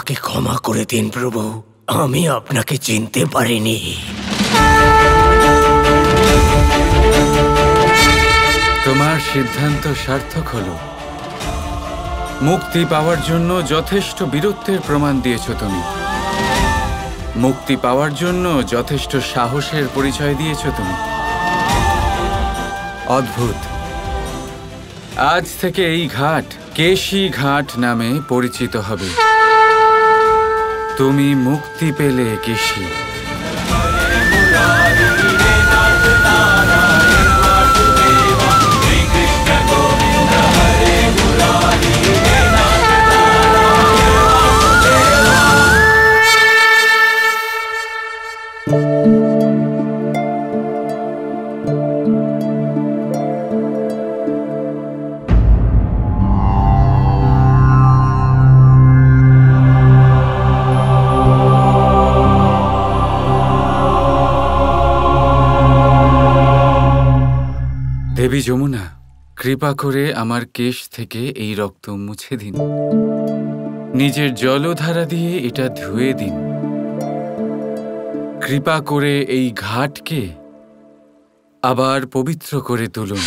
আমাকে ক্ষমা করে দিন প্রভু, আমি আপনাকে চিনতে পারিনি। তোমার সিদ্ধান্ত সার্থক হলো। মুক্তি পাওয়ার জন্য যথেষ্ট বীরত্বের প্রমাণ দিয়েছ তুমি। মুক্তি পাওয়ার জন্য যথেষ্ট সাহসের পরিচয় দিয়েছ তুমি। অদ্ভুত। আজ থেকে এই ঘাট কেশী ঘাট নামে পরিচিত হবে। তুমি মুক্তি পেলে কেশী। দেবী যমুনা, কৃপা করে আমার কেশ থেকে এই রক্ত মুছে দিন। নিজের জলধারা দিয়ে এটা ধুয়ে দিন। কৃপা করে এই ঘাটকে আবার পবিত্র করে তুলুন।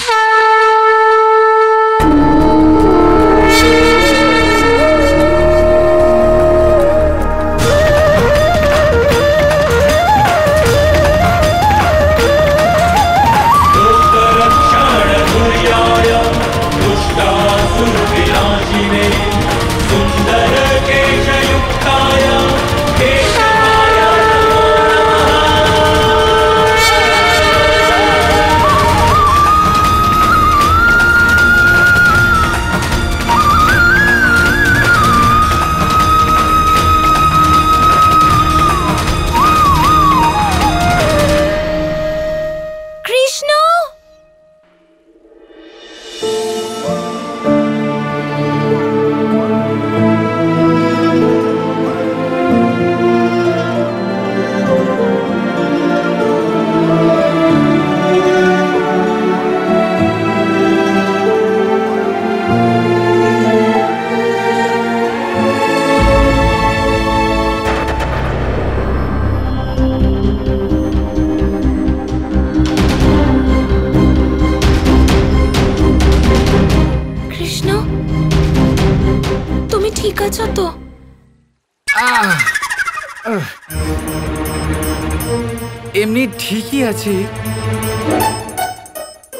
এমনি ঠিকই আছে,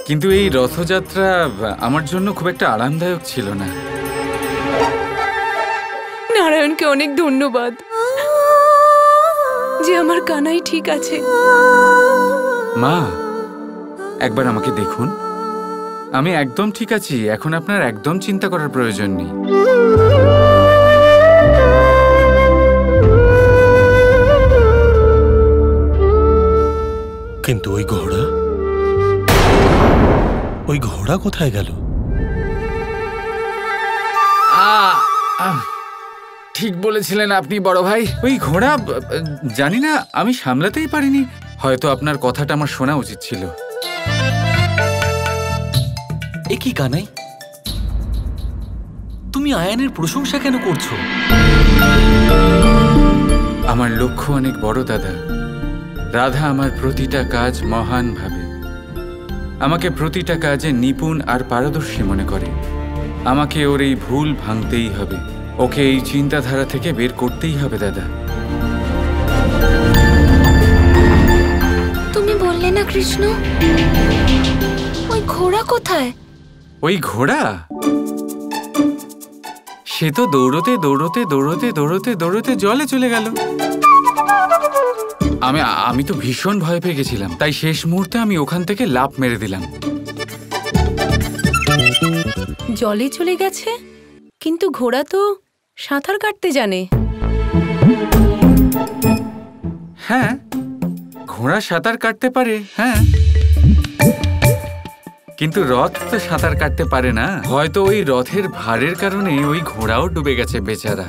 কিন্তু এই রথযাত্রা আমার জন্য খুব একটা আরামদায়ক ছিল না। নারায়ণকে অনেক ধন্যবাদ যে আমার কানাই ঠিক আছে। মা, একবার আমাকে দেখুন, আমি একদম ঠিক আছি। এখন আপনার একদম চিন্তা করার প্রয়োজন নেই। কিন্তু ওই ঘোড়া কোথায় গেল? ঠিক বলেছিলেন আপনি বড় ভাই। ওই ঘোড়া জানি না, আমি সামলাতেই পারিনি। হয়তো আপনার কথাটা আমার শোনা উচিত ছিল। এ কি কানাই, তুমি আয়ানের প্রশংসা কেন করছো? আমার লক্ষ্য অনেক বড় দাদা। রাধা আমার প্রতিটা কাজ মহান ভাবে, আমাকে প্রতিটা কাজে নিপুণ আর পারদর্শী মনে করে। আমাকে ওর এই ভুল ভাঙতেই হবে, ওকে এই চিন্তাধারা থেকে বের করতেই হবে দাদা। তুমি বললে না কৃষ্ণ, ওই ঘোড়া কোথায়? ওই ঘোড়া সে তো দৌড়তে দৌড়তে দৌড়তে দৌড়তে দৌড়তে জলে চলে গেল। আমি তো ভীষণ ভয় পেয়ে গেছিলাম, তাই শেষ মুহূর্তে আমি ওখান থেকে লাফ মেরে দিলাম। জলে চলে গেছে? কিন্তু ঘোড়া তো সাঁতার কাটতে জানে। হ্যাঁ, ঘোড়া সাঁতার কাটতে পারে, হ্যাঁ, কিন্তু রথ তো সাঁতার কাটতে পারে না। হয়তো ওই রথের ভারের কারণে ওই ঘোড়াও ডুবে গেছে বেচারা।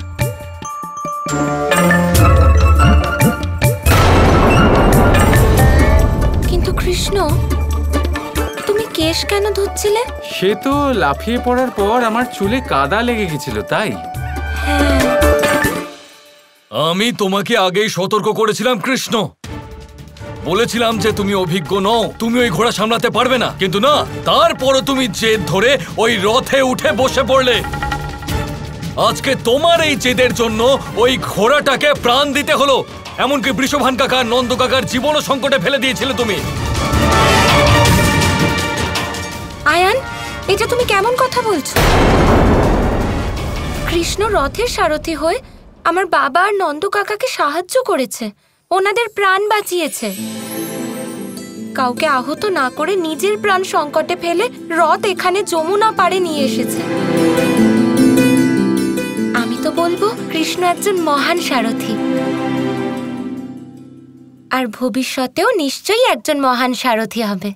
কিন্তু কৃষ্ণ, তুমি কেশ কেন ধুচ্ছিলে? সে তো লাফিয়ে পড়ার পর আমার চুলে কাদা লেগে গেছিল, তাই। আমি তোমাকে আগেই সতর্ক করেছিলাম কৃষ্ণ, বলেছিলাম যে তুমি অভিজ্ঞ নও, তুমি ওই ঘোড়া সামলাতে পারবে না, কিন্তু না, তারপরও তুমি জেদ ধরে ওই রথে উঠে বসে পড়লে। আজকে তোমার এই জেদের জন্য ওই ঘোড়াটাকে প্রাণ দিতে হলো, এমনকি বৃষভান কাকার, নন্দ কাকার জীবনও সংকটে ফেলে দিয়েছিলে তুমি। আয়ান, এটা তুমি কেমন কথা বলছো? কৃষ্ণ রথের সারথি হয়ে আমার বাবা আর নন্দ কাকাকে সাহায্য করেছে, ওনাদের প্রাণ বাঁচিয়েছে। কাউকে আহত না করে নিজের প্রাণ সংকটে ফেলে রথ এখানে যমুনা পাড়ে নিয়ে এসেছে। আমি তো বলবো কৃষ্ণ একজন মহান সারথি, আর ভবিষ্যতেও নিশ্চয়ই একজন মহান সারথি হবে।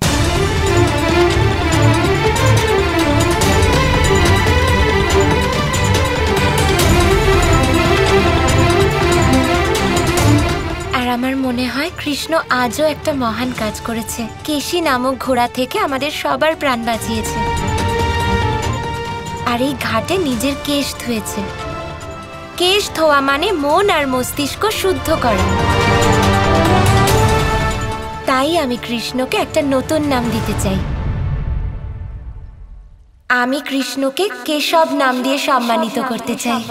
আর আমার মনে হয় কৃষ্ণ আজও একটা মহান কাজ করেছে, কেশী নামক ঘোড়া থেকে আমাদের সবার প্রাণ বাঁচিয়েছে, আর এই ঘাটে নিজের কেশ ধুয়েছে। কেশ ধোয়া মানে মন আর মস্তিষ্ক শুদ্ধ করা। তাই আমি কৃষ্ণকে একটা নতুন নাম দিতে চাই। আমি কৃষ্ণকে কেশব নাম দিয়ে সম্মানিত করতে চাই।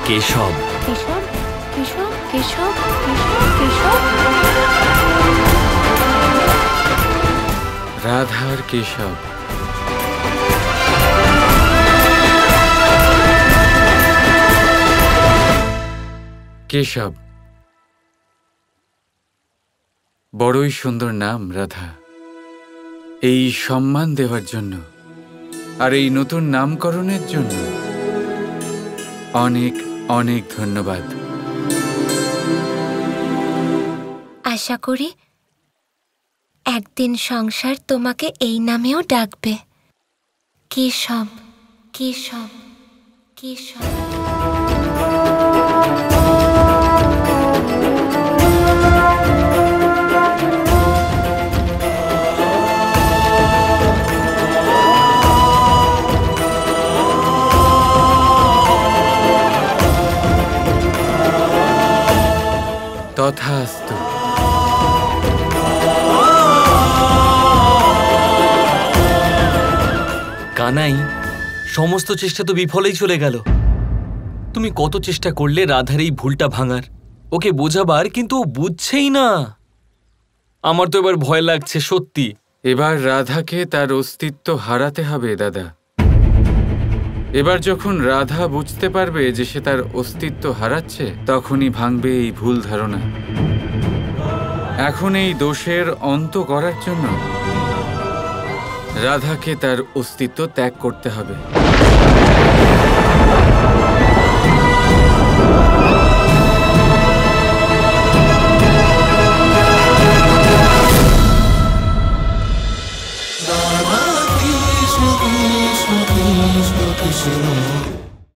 কেশব, কেশব, কেশব, কেশব, কেশব, কেশব। রাধার কেশব। কেশব, বড়ই সুন্দর নাম রাধা। এই সম্মান দেওয়ার জন্য আর এই নতুন নামকরণের জন্য অনেক অনেক ধন্যবাদ। আশা করি একদিন সংসার তোমাকে এই নামেও ডাকবে, কেশব, কেশব, কেশব। তথাস্তু। কানাই, সমস্ত চেষ্টা তো বিফলেই চলে গেল। তুমি কত চেষ্টা করলে রাধার এই ভুলটা ভাঙার, ওকে বোঝাবার, কিন্তু ও বুঝছেই না। আমার তো এবার ভয় লাগছে সত্যি। এবার রাধাকে তার অস্তিত্ব হারাতে হবে দাদা। এবার যখন রাধা বুঝতে পারবে যে সে তার অস্তিত্ব হারাচ্ছে, তখনই ভাঙবে এই ভুল ধারণা। এখন এই দোষের অন্ত করার জন্য রাধাকে তার অস্তিত্ব ত্যাগ করতে হবে।